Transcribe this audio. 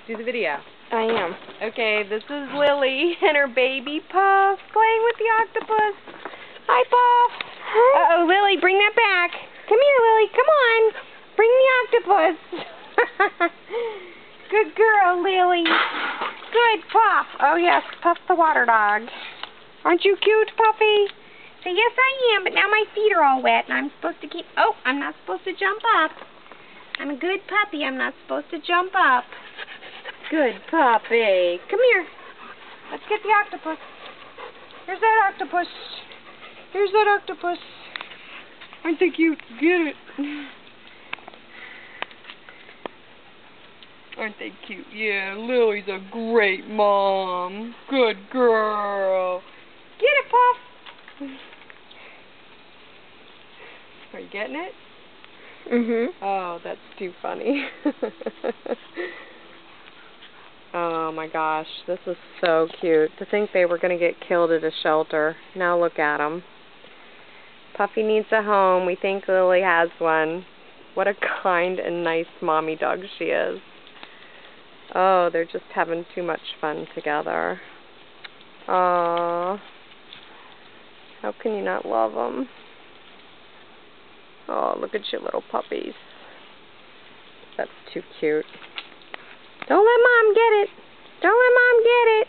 Do the video. I am. Okay, this is Lily and her baby Puff playing with the octopus. Hi, Puff. Hi. Uh-oh, Lily, bring that back. Come here, Lily. Come on. Bring the octopus. Good girl, Lily. Good, Puff. Oh, yes, Puff the water dog. Aren't you cute, Puffy? Say, yes, I am, but now my feet are all wet, and I'm supposed to keep... Oh, I'm not supposed to jump up. I'm a good puppy. I'm not supposed to jump up. Good puppy. Come here. Let's get the octopus. Here's that octopus. Here's that octopus. Aren't they cute? Get it. Aren't they cute? Yeah, Lily's a great mom. Good girl. Get it, Puff. Are you getting it? Oh, that's too funny. Oh my gosh, this is so cute. To think they were going to get killed at a shelter. Now look at them. Puffy needs a home. We think Lily has one. What a kind and nice mommy dog she is. Oh, they're just having too much fun together. Aww. How can you not love them? Oh, look at your little puppies. That's too cute. Don't let Mom get it. Don't let Mom get it.